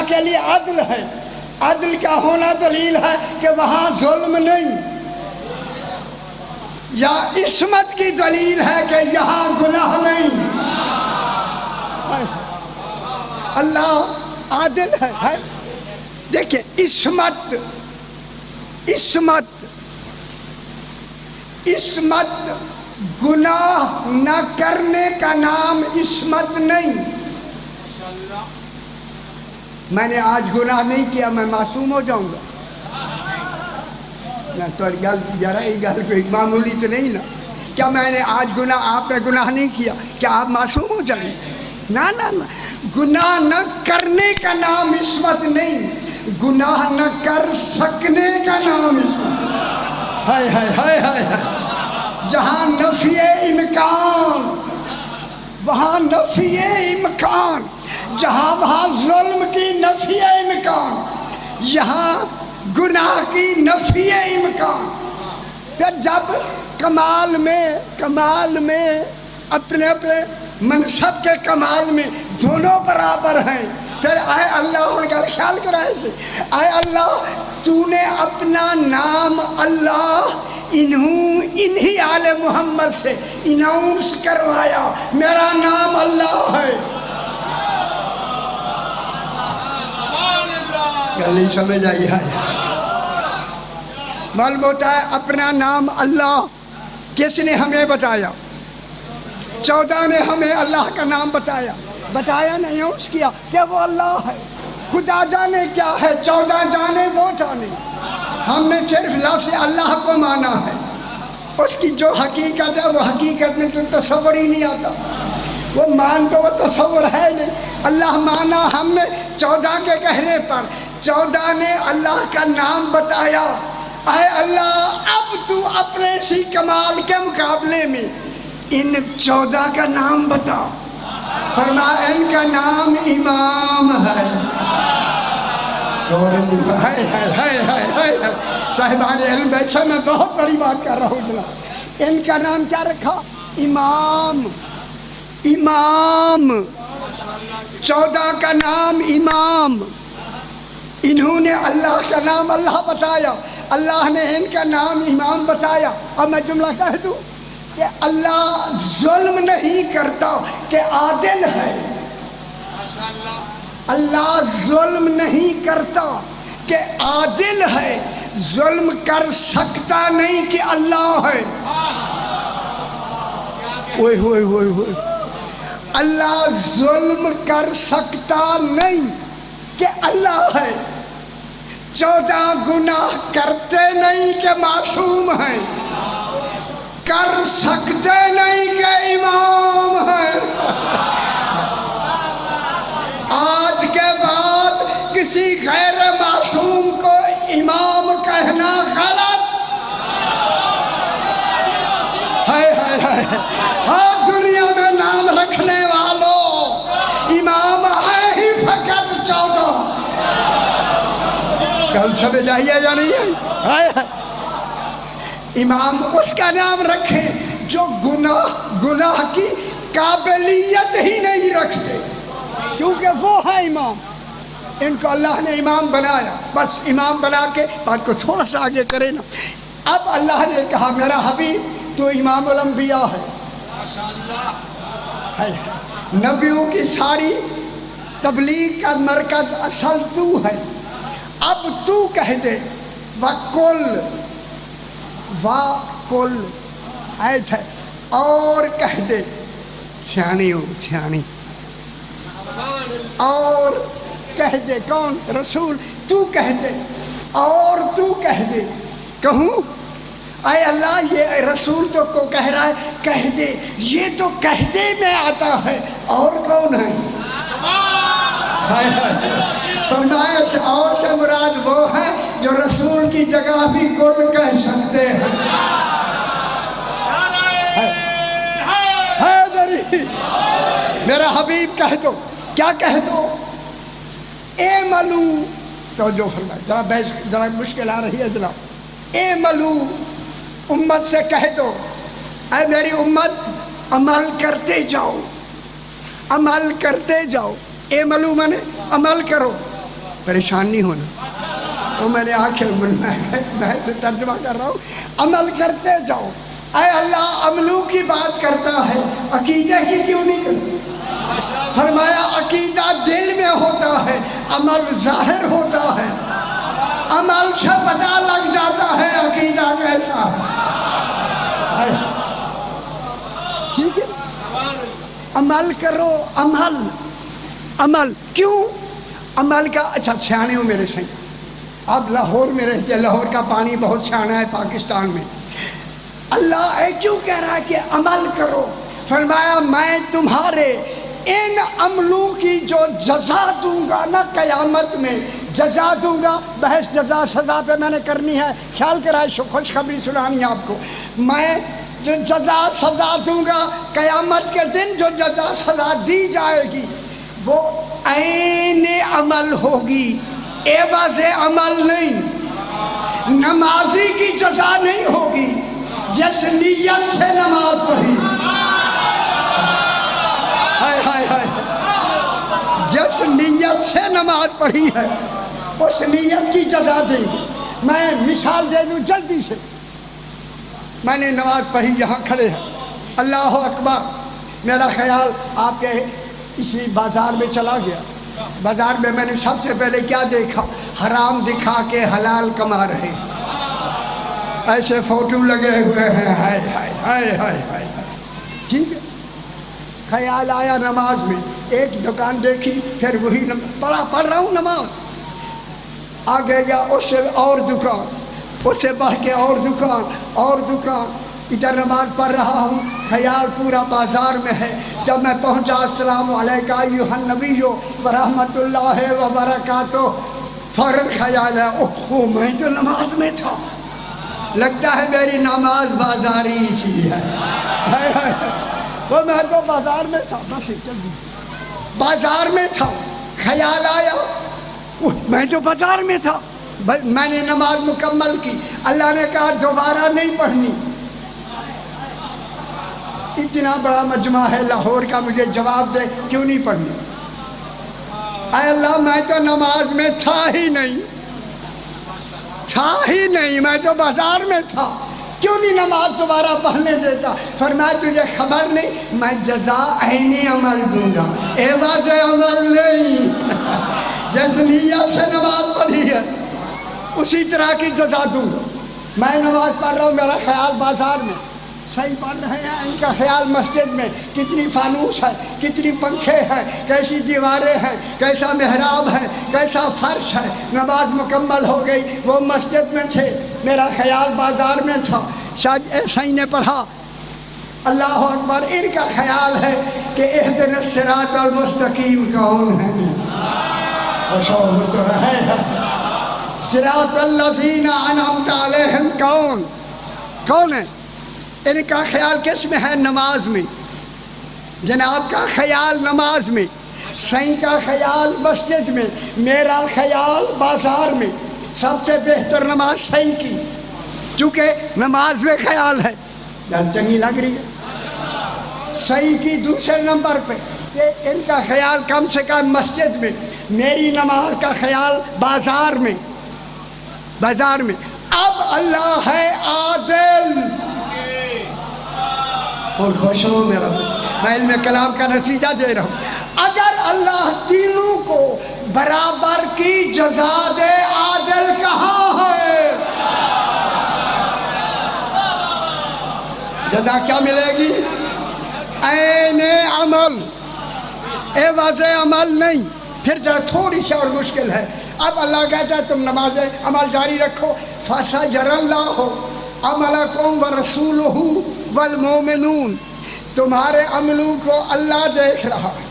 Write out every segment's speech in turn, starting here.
کے لیے عدل ہے. عدل کا ہونا دلیل ہے کہ وہاں ظلم نہیں. یا عصمت کی دلیل ہے کہ یہاں گناہ نہیں. اللہ عادل ہے. دیکھیں عصمت گناہ نہ کرنے کا نام عصمت نہیں. میں نے آج گناہ نہیں کیا میں معصوم ہو جاؤں گا؟ نہ تو ذرا یہ گل کوئی معمولی تو نہیں نا. کیا میں نے آج گناہ آپ نے گناہ نہیں کیا کیا آپ معصوم ہو جائیں؟ نہ نہ نہ. گناہ نہ کرنے کا نام عصمت نہیں، گناہ نہ کر سکنے کا نام عصمت. ہائے ہائے ہائے ہائے ہائے. جہاں نفی امکان وہاں نفی امکان، جہاں وہاں ظلم کی نفی امکان، یہاں گناہ کی نفی امکان. پھر جب کمال میں اپنے منصب کے کمال میں دونوں برابر ہیں، پھر اے اللہ ان کا خیال کرائے سے اے اللہ تو نے اپنا نام اللہ انہی آل محمد سے اناؤنس کروایا، میرا نام اللہ ہے. نہیں سمجھ آئی ہے؟ معلوم ہوتا ہے اپنا نام اللہ کس نے ہمیں بتایا؟ 14 نے ہمیں اللہ کا نام بتایا نہیں اس کیا کہ وہ اللہ ہے. خدا جانے کیا ہے، 14 جانے وہ جانے. ہم نے صرف لفظ اللہ کو مانا ہے، اس کی جو حقیقت ہے وہ حقیقت میں تو تصور ہی نہیں آتا. وہ مان تو وہ تصور ہے نہیں. اللہ مانا ہم نے 14 کے کہنے پر. 14 نے اللہ کا نام بتایا. اے اللہ اب تو اپنے سی کمال کے مقابلے میں ان 14 کا نام بتا. فرمایا ان کا نام امام ہے. صاحبان علم بیٹھا میں بہت بڑی بات کر رہا ہوں جناب. ان کا نام کیا رکھا؟ امام. 14 کا نام امام. انہوں نے اللہ کا نام اللہ بتایا، اللہ نے ان کا نام امام بتایا. اب میں جملہ کہہ دوں کہ اللہ ظلم نہیں کرتا کہ عادل ہے. اللہ ظلم نہیں کرتا کہ عادل ہے. ظلم کر سکتا نہیں کہ اللہ ہے. اوئے ہوئے ہوئے ہوئے. اللہ ظلم کر سکتا نہیں کہ اللہ ہے. 14 گناہ کرتے نہیں کہ معصوم ہیں، کر سکتے نہیں کہ امام ہے. آج کے بعد کسی غیر معصوم کو امام کہنا غلط ہے. ہاں دنیا میں نام رکھنے والوں امام ہے ہی فقط 14. گل سمجھ آئی ہے یا نہیں ہے؟ امام اس کا نام رکھے جو گناہ کی قابلیت ہی نہیں رکھتے، کیونکہ وہ ہے امام. ان کو اللہ نے امام بنایا. بس امام بنا کے بات کو تھوڑا سا آگے کرے نا. اب اللہ نے کہا میرا حبیب تو امام الانبیاء ہے. نبیوں کی ساری تبلیغ کا مرکز اصل تو ہے. اب تو کہہ دے وَقُلْ آیت ہے، اور کہہ دے سیانی ہو سیانی. اور کہہ دے کون؟ رسول. تو کہہ دے اور تو کہہ دے. کہوں اے اللہ یہ رسول تو کو کہہ رہا ہے کہہ دے، یہ تو کہہ دے میں آتا ہے. اور کون ہے؟ فرمایا اور سے مراد وہ ہے جو رسول کی جگہ بھی کل کہہ سکتے ہیں. میرا حبیب کہہ دو. کیا کہہ دو؟ اے ملو. توجہ فرمائے ذرا مشکل آ رہی ہے جناب. اے ملو امت سے کہہ دو اے میری امت عمل کرتے جاؤ، عمل کرتے جاؤ. اے ملو مانے عمل کرو. پریشان نہیں ہونا. تو میں نے آنکھیں میں تو ترجمہ کر رہا ہوں, عمل کرتے جاؤ. اے اللہ عملوں کی بات کرتا ہے, عقیدے کی کیوں نہیں کرتا؟ فرمایا عقیدہ دل میں ہوتا ہے, عمل ظاہر ہوتا ہے. عمل سے پتہ لگ جاتا ہے عقیدہ کیسا ہے. ٹھیک ہے, عمل کرو. عمل کیوں عمل کا؟ اچھا سیانے ہو میرے سنگ, آپ لاہور میں رہتے, لاہور کا پانی بہت سیانا ہے پاکستان میں. اللہ کیوں کہہ رہا ہے کہ عمل کرو؟ فرمایا میں تمہارے ان عملوں کی جو جزا دوں گا نا قیامت میں, جزا دوں گا. بحث جزا سزا پہ میں نے کرنی ہے, خیال کرائے خوشخبری سنانی آپ کو. میں جو جزا سزا دوں گا قیامت کے دن, جو جزا سزا دی جائے گی وہ عین عمل ہوگی, عوض عمل نہیں. نمازی کی جزا نہیں ہوگی جس نیت سے نماز پڑھی, جس نیت سے نماز پڑھی ہے اس نیت کی جزا دیں گے. میں مثال دے دوں جلدی سے. میں نے نماز پڑھی, یہاں کھڑے ہیں, اللہ اکبر. میرا خیال آپ کے اسی بازار میں چلا گیا. بازار میں نے سب سے پہلے کیا دیکھا؟ حرام دکھا کے حلال کما رہے, ایسے فوٹو لگے ہوئے ہیں. ہائے ہائے ہائے ہائے ہائے. ٹھیک ہے, خیال آیا نماز میں, ایک دکان دیکھی, پھر وہی پڑھ رہا ہوں نماز. آگے گیا اس سے اور دکان, اس سے بڑھ کے اور دکان اور دکان. ادھر نماز پڑھ رہا ہوں, خیال پورا بازار میں ہے. جب میں پہنچا السلام علیکم ایھا النبی ورحمۃ اللہ وبرکاتہ, فوراً خیال ہے اوہ میں تو نماز میں تھا, لگتا ہے میری نماز بازاری کی ہے. وہ میں تو بازار میں تھا, بس بازار میں تھا. خیال آیا میں تو بازار میں تھا, میں نے نماز مکمل کی. اللہ نے کہا دوبارہ نہیں پڑھنی. اتنا بڑا مجمع ہے لاہور کا, مجھے جواب دے کیوں نہیں پڑھنی؟ اے اللہ میں تو نماز میں تھا ہی نہیں, میں تو بازار میں تھا, کیوں نہیں نماز دوبارہ پڑھنے دیتا؟ فرمایا تجھے خبر نہیں, میں جزا عین عمل دوں گا, عوض عمل نہیں. جس نیت سے نماز پڑھی ہے اسی طرح کی جزا دوں گا. میں نماز پڑھ رہا ہوں, میرا خیال بازار میں, صحیح پڑھ رہے ہیں, ان کا خیال مسجد میں, کتنی فانوس ہے, کتنی پنکھے ہیں, کیسی دیواریں ہیں, کیسا محراب ہے, کیسا فرش ہے. نماز مکمل ہو گئی, وہ مسجد میں تھے, میرا خیال بازار میں تھا. شاید ایسا ہی نے پڑھا. اللہ اکبر. ان کا خیال ہے کہ اہدنا الصراط المستقیم کون ہے؟ صراط الذین انعمت علیہم کون ہے؟ ان کا خیال کس میں ہے؟ نماز میں. جناب کا خیال نماز میں, سائیں کا خیال مسجد میں, میرا خیال بازار میں. سب سے بہتر نماز سائیں کی, چونکہ نماز میں خیال ہے. چنگی لگ رہی ہے. سائیں کی دوسرے نمبر پہ, کہ ان کا خیال کم سے کم مسجد میں, میری نماز کا خیال بازار میں. اب اللہ ہے عادل. اور خوش ہو میرا, میں علم کلام کا نتیجہ دے رہا ہوں. اگر اللہ تینوں کو برابر کی جزا دے, عادل کہاں ہے؟ جزا کیا ملے گی؟ عین عمل, عوض عمل نہیں. پھر ذرا تھوڑی سی اور مشکل ہے. اب اللہ کہتا ہے تم نماز عمل جاری رکھو. فَسَجَرَ اللَّهُ عَمَلَكُمْ وَرَسُولُهُ وَالْمُؤْمِنُونَ, تمہارے عملوں کو اللہ دیکھ رہا ہے.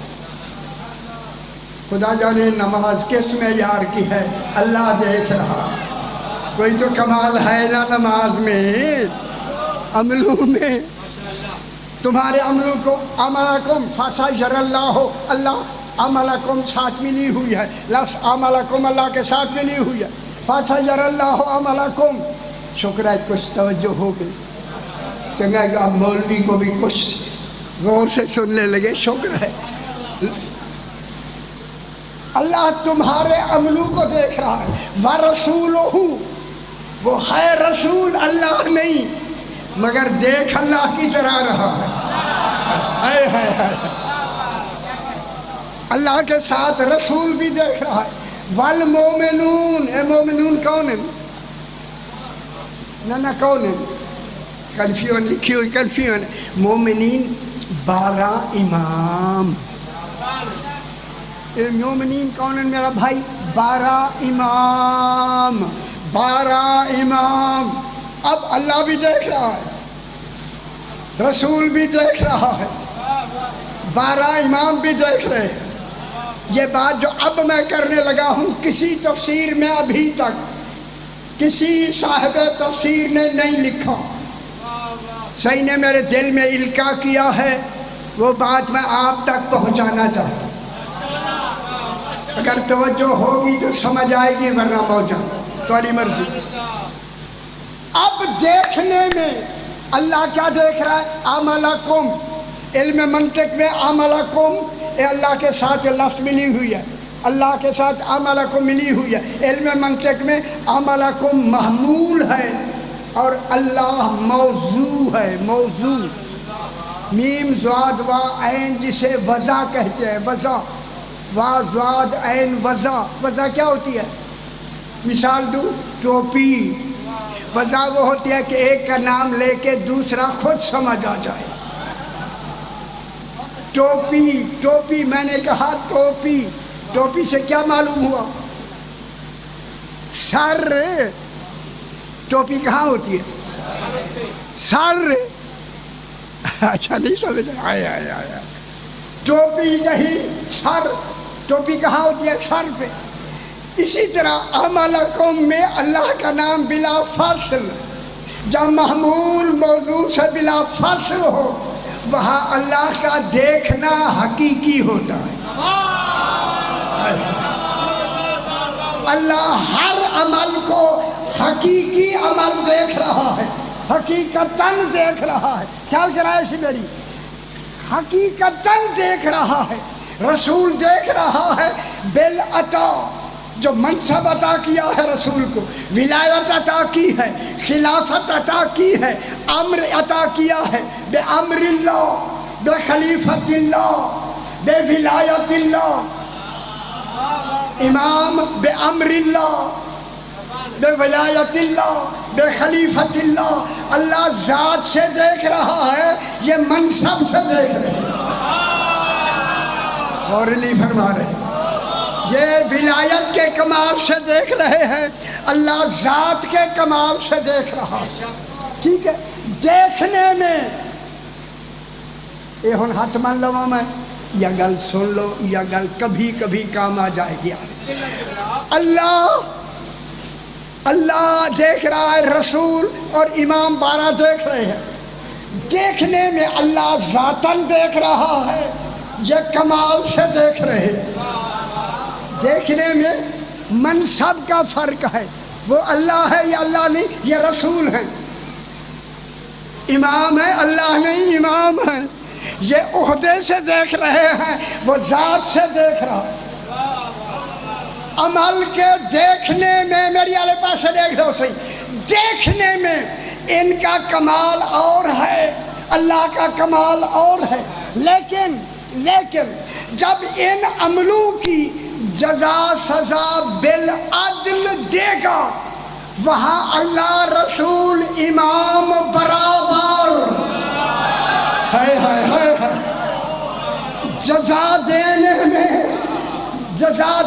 خدا جانے نماز کس معیار کی ہے, اللہ دیکھ رہا. کوئی تو کمال ہے نا نماز میں, عملوں میں. تمہارے عملوں کو عملکم فَسَجَرَ اللَّهُ, اللہ عملکم ساتھ ملی ہوئی ہے, لفظ عملکم اللہ کے ساتھ ملی ہوئی ہے. فَسَجَرَ اللَّهُ عَمَلَكُمْ. شکر ہے کچھ توجہ ہو گئی. چنگا ہے کہ اب مولوی کو بھی کچھ غور سے سننے لگے, شکر ہے. اللہ تمہارے عملوں کو دیکھ رہا ہے. وَرَسُولُهُ، وہ ہے رسول، اللہ نہیں، مگر دیکھ اللہ کی طرح رہا ہے. اللہ کے ساتھ رسول بھی دیکھ رہا ہے. والمومنون، اے مومنون کون ہے؟ نہ کون ہے؟ کنفیون لکھی ہوئی کنفیون. مومنین 12 امام. اے مومنین کون ہے میرا بھائی؟ 12 امام. 12 امام. اب اللہ بھی دیکھ رہا ہے، رسول بھی دیکھ رہا ہے، 12 امام بھی دیکھ رہے ہیں. یہ بات جو اب میں کرنے لگا ہوں کسی تفسیر میں ابھی تک کسی صاحب تفسیر نے نہیں لکھا. صحیح نے میرے دل میں القاء کیا ہے، وہ بات میں آپ تک پہنچانا چاہتا ہوں. اگر توجہ ہوگی تو سمجھ آئے گی، ورنہ پہنچا تمہاری مرضی. اب دیکھنے میں اللہ کیا دیکھ رہا ہے؟ عملکم. علم منطق میں عملکم اللہ کے ساتھ لفظ ملی ہوئی ہے، اللہ کے ساتھ عملکم ملی ہوئی ہے. علم منطق میں عملکم محمول ہے اور اللہ موضوع ہے. موضوع میم زاد وا عین جسے وضع کہتے ہیں. وضع وا زاد عین وضع. وضع کیا ہوتی ہے؟ مثال دوں، ٹوپی. وضع وہ ہوتی ہے کہ ایک کا نام لے کے دوسرا خود سمجھ آ جائے. ٹوپی. ٹوپی میں نے کہا ٹوپی. ٹوپی سے کیا معلوم ہوا؟ سر. ٹوپی کہاں ہوتی ہے؟ سر. اچھا نہیں سمجھ آیا. ٹوپی نہیں، سر. ٹوپی کہاں ہوتی ہے؟ سر پہ. اسی طرح عملکم میں اللہ کا نام بلا فصل، جب محمول موضوع سے بلا فصل ہو وہاں اللہ کا دیکھنا حقیقی ہوتا ہے. اللہ ہر عمل کو حقیقی عمل دیکھ رہا ہے، حقیقتاً دیکھ رہا ہے. خیال کرائے سی میری، حقیقتاً دیکھ رہا ہے. رسول دیکھ رہا ہے بالعطا، جو منصب عطا کیا ہے رسول کو، ولایت عطا کی ہے، خلافت عطا کی ہے، امر عطا کیا ہے. بے امر اللہ، بے خلیفت اللہ، بے ولایت اللہ. امام بے امر اللہ، بے ولایت اللہ، بے خلیفت اللہ. اللہ ذات سے دیکھ رہا ہے، یہ منصب سے دیکھ رہے ہیں. اور نہیں فرما رہے، یہ ولایت کے کمال سے دیکھ رہے ہیں، اللہ ذات کے کمال سے دیکھ رہا ہے. ٹھیک ہے. دیکھنے میں یہ ہن ہاتھ مان لوا میں یا گل سن لو، یا گل کبھی کبھی کام آ جائے گی. اللہ دیکھ رہا ہے، رسول اور امام 12 دیکھ رہے ہیں. دیکھنے میں اللہ ذاتاً دیکھ رہا ہے، یہ کمال سے دیکھ رہے ہیں. دیکھنے میں منصب کا فرق ہے، وہ اللہ ہے یا اللہ نہیں، یہ رسول ہے. امام ہے، اللہ نہیں، امام ہے. یہ عہدے سے دیکھ رہے ہیں، وہ ذات سے دیکھ رہا ہے. عمل کے دیکھنے میں میری والے پاس سے دیکھ رہو صحیح، دیکھنے میں ان کا کمال اور ہے، اللہ کا کمال اور ہے. لیکن جب ان عملوں کی جزا سزا بالعدل دے گا وہاں اللہ رسول امام برابر ہے. جزا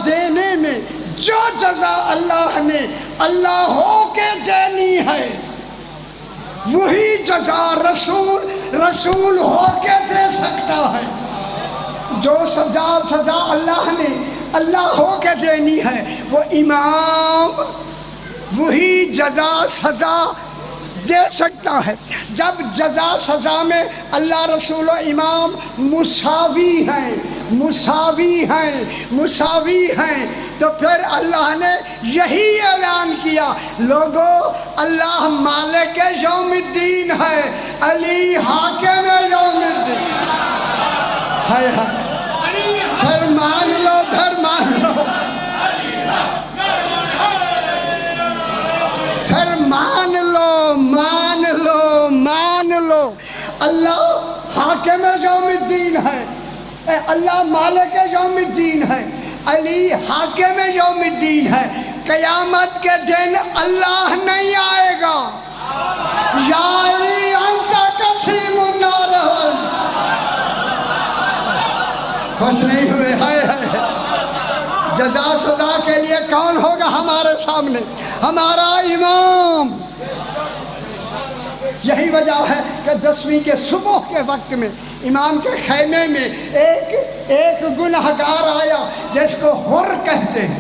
دینے میں جو جزا اللہ نے اللہ ہو کے دینی ہے وہی جزا رسول ہو کے دے سکتا ہے. جو سزا اللہ نے اللہ ہو کے دینی ہے وہ امام وہی جزا سزا دے سکتا ہے. جب جزا سزا میں اللہ رسول و امام مساوی ہیں تو پھر اللہ نے یہی اعلان کیا، لوگو اللہ مالک یوم الدین ہے، علی حاکم یوم الدین ہے. پھر مان لو ہے، اے اللہ مالک یوم الدین ہے، علی حاکم یوم الدین ہے۔ قیامت کے دن اللہ نہیں آئے گا، یا علی انت قسیم النار، خوش نہیں ہوئے؟ ہائے ہائے، جزا سزا کے لیے کون ہوگا ہمارے سامنے؟ ہمارا امام۔ یہی وجہ ہے کہ 10ویں کے صبح کے وقت میں امام کے خیمے میں ایک گنہگار آیا جس کو حر کہتے ہیں۔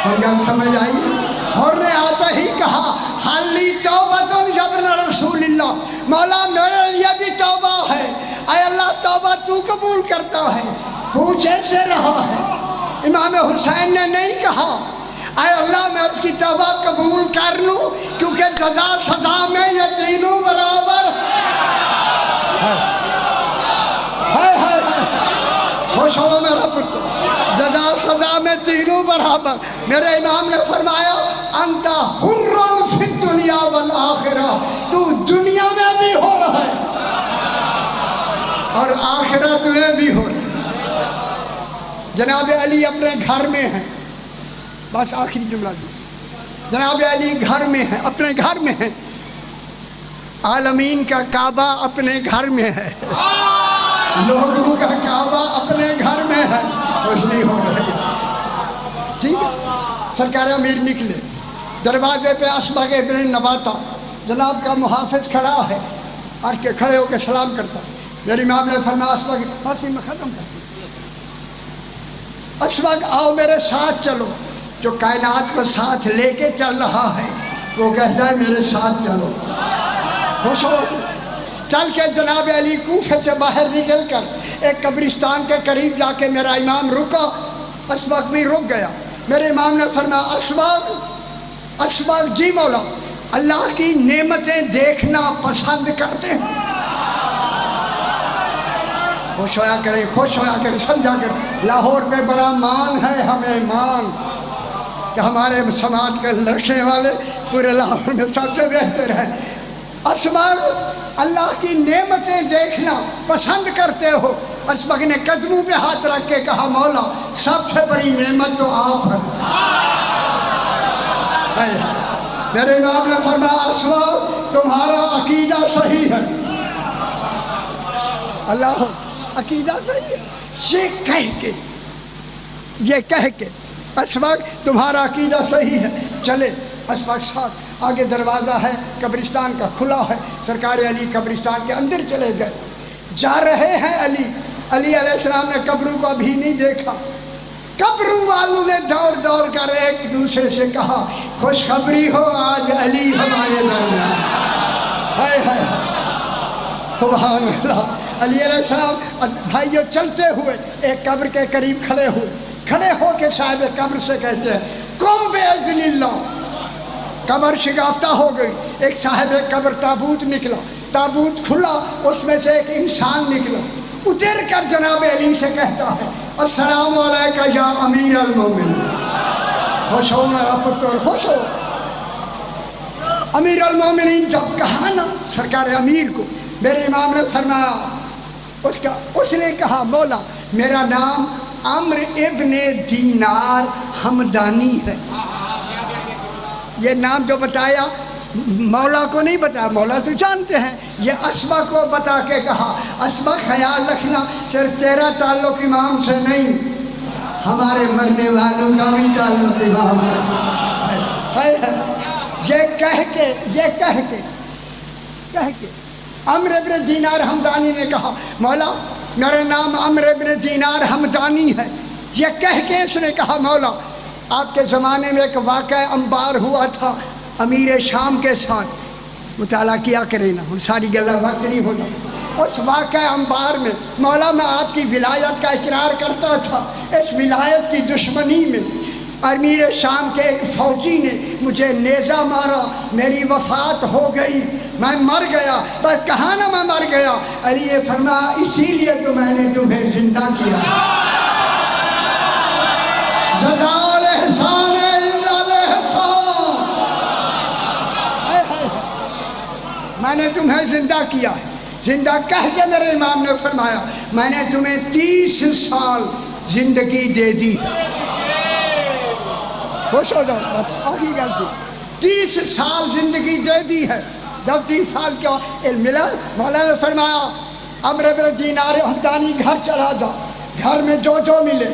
بات سمجھ آئی؟ حر نے آتا ہی کہا حالی توبۃ یابن رسول اللہ، مولا میرے لیے بھی توبہ ہے۔ اے اللہ توبہ تو قبول کرتا ہے، پوچھے سے رہا ہے۔ امام حسین نے نہیں کہا اے اللہ میں اس کی توبہ قبول کر لوں، کیونکہ جزا سزا میں یہ تینوں برابر ہے۔ خوش ہو میرا پتر، جزا سزا میں تینوں برابر۔ میرے امام نے فرمایا انت حر فی الدنیا والآخرہ، تو دنیا میں بھی ہو رہا ہے اور آخرت میں بھی ہو رہا ہے۔ جناب علی اپنے گھر میں ہیں، بس آخری جملہ دی، جناب علی گھر میں ہیں، اپنے گھر میں ہیں، عالمین کا کعبہ اپنے گھر میں ہے، لوگوں کا کعبہ اپنے گھر میں ہے، خوش نہیں ہو رہے؟ ٹھیک ہے، سرکار امیر نکلے، دروازے پہ اسبغ ابن نباتہ جناب کا محافظ کھڑا ہے، اور کے کھڑے ہو کے سلام کرتا۔ میری امام نے فرمایا اسبغ، فارسی میں ختم کر، اسبغ آؤ میرے ساتھ چلو۔ جو کائنات کو ساتھ لے کے چل رہا ہے وہ کہتا ہے میرے ساتھ چلو، خوش ہو؟ چل کے جناب علی کوفے سے باہر نکل کر ایک قبرستان کے قریب جا کے میرا امام رکا، اسبغ بھی رک گیا۔ میرے امام نے فرمایا اسبغ، اسبغ جی مولا، اللہ کی نعمتیں دیکھنا پسند کرتے ہیں؟ خوش ہویا کریں، خوش ہویا کریں، سمجھا کریں۔ لاہور میں بڑا مان ہے ہمیں، مان کہ ہمارے سماج کے لڑکے والے پورے لاہور میں سب سے بہتر ہے۔ اسبغ اللہ کی نعمتیں دیکھنا پسند کرتے ہو؟ اسبغ نے قدموں پہ ہاتھ رکھ کے کہا مولا سب سے بڑی نعمت تو آپ ہے۔ میرے امام نے فرمایا اسبغ تمہارا عقیدہ صحیح ہے، اللہ عقیدہ صحیح ہے، یہ کہہ کے اسبغ تمہارا عقیدہ صحیح ہے۔ چلے اسبغ ساتھ، آگے دروازہ ہے قبرستان کا کھلا ہے، سرکار علی قبرستان کے اندر چلے گئے، جا رہے ہیں علی علیہ السلام نے قبروں کو ابھی نہیں دیکھا۔ قبروں والوں نے دوڑ دوڑ کر ایک دوسرے سے کہا خوشخبری ہو آج علی ہمارے درمیان، ہائے ہائے سبحان اللہ۔ علی علیہ السلام بھائیوں چلتے ہوئے ایک قبر کے قریب کھڑے ہوئے، کھڑے ہو کے صاحب قبر سے کہتے ہیں قم باذن اللہ۔ قبر شگافتہ ہو گئی، ایک صاحب قبر تابوت نکلا، تابوت کھلا، اس میں سے ایک انسان نکلا، اتر کر جناب علی سے کہتا ہے السلام علیکہ یا امیر المومنین۔ خوش ہو میرا پتر، خوش ہو۔ امیر المومنین جب کہا نا سرکار امیر کو، میرے امام نے فرمایا اس نے کہا مولا میرا نام عمرو ابن دینار حمدانی ہے۔ یہ نام جو بتایا مولا کو نہیں بتایا، مولا تو جانتے ہیں، یہ اسبغ کو بتا کے کہا اسبغ خیال رکھنا صرف تیرا تعلق امام سے نہیں، ہمارے مرنے والوں کا بھی تعلق امام سے ہے۔ یہ کہہ کے عمرو ابن دینار حمدانی نے کہا مولا میرا نام عمرو ابن دینار حمدانی ہے۔ یہ کہہ کے اس نے کہا مولا آپ کے زمانے میں ایک واقعہ انبار ہوا تھا امیر شام کے ساتھ، مطالعہ کیا کریں نا، ساری گلہ وقت نہیں ہونا۔ اس واقعہ انبار میں مولا میں آپ کی ولایت کا اقرار کرتا تھا، اس ولایت کی دشمنی میں امیر شام کے ایک فوجی نے مجھے نیزہ مارا، میری وفات ہو گئی، میں مر گیا۔ بس کہا نا میں مر گیا، علی نے فرمایا اسی لیے تو میں نے تمہیں زندہ کیا، جزاء الاحسان الا الاحسان، میں نے تمہیں زندہ کیا ہے۔ زندہ کہہ کے میرے امام نے فرمایا میں نے تمہیں 30 سال زندگی دے دی. خوش ہو جاؤ بس آخری گل سے 30 سال زندگی دے دی ہے. جب 30 سال کا علم ملا مولانا نے فرمایا عمرو بن دینار حمدانی گھر چلا جا, گھر میں جو ملے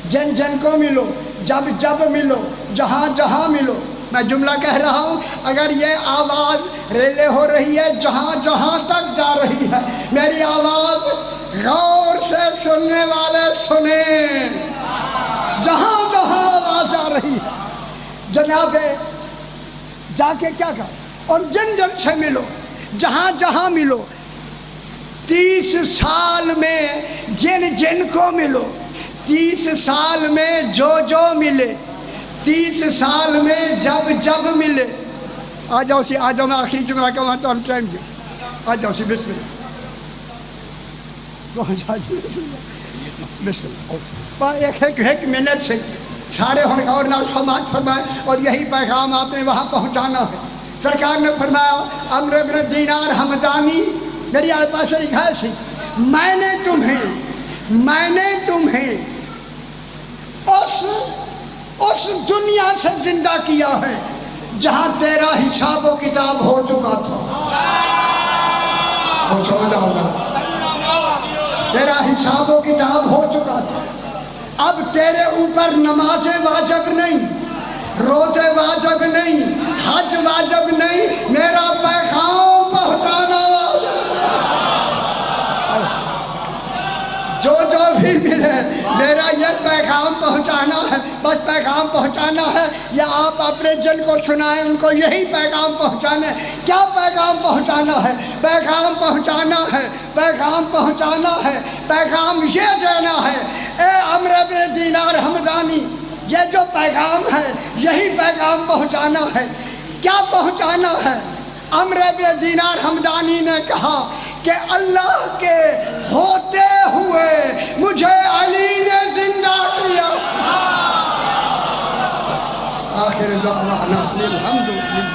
جن جن کو ملو جب ملو جہاں جہاں ملو. میں جملہ کہہ رہا ہوں اگر یہ آواز ریلے ہو رہی ہے جہاں جہاں تک جا رہی ہے میری آواز غور سے سننے والے سنیں جہاں جہاں آواز جا رہی ہے جناب جا کے کیا کہا اور جن جن سے ملو جہاں جہاں ملو. 30 سال میں جن کو ملو 30 سال میں جو ملے 30 سال میں جب ملے. آ جاؤ میں آخری جملہ کہوں تو ہم ٹائم دیں. آ جاؤ بسم اللہ. ایک منٹ سے سارے ہونے اور نہ سماعت فرمائے اور یہی پیغام آپ نے وہاں پہنچانا ہے. سرکار نے فرمایا عمرو بن دینار حمدانی میری آپ پاس لکھا ہے میں نے تمہیں اس دنیا سے زندہ کیا ہے جہاں تیرا حساب و کتاب ہو چکا تھا. تیرا حساب و کتاب ہو چکا تھا. اب تیرے اوپر نمازیں واجب نہیں, روزے واجب نہیں, حج واجب نہیں, میرا پیغام پہنچانا واجب. جو بھی ملے میرا یہ پیغام پہنچانا ہے, بس پیغام پہنچانا ہے. یا آپ اپنے جن کو سنائیں ان کو یہی پیغام پہنچانا ہے. کیا پیغام پہنچانا ہے؟ پیغام پہنچانا ہے, پیغام پہنچانا ہے, پیغام یہ دینا ہے اے عمرو بن دینار حمدانی یہ جو پیغام ہے یہی پیغام پہنچانا ہے. کیا پہنچانا ہے؟ عمرو بن دینار حمدانی نے کہا کہ اللہ کے ہوتے ہوئے مجھے علی نے زندہ کیا. آخر دعوانا الحمدللہ.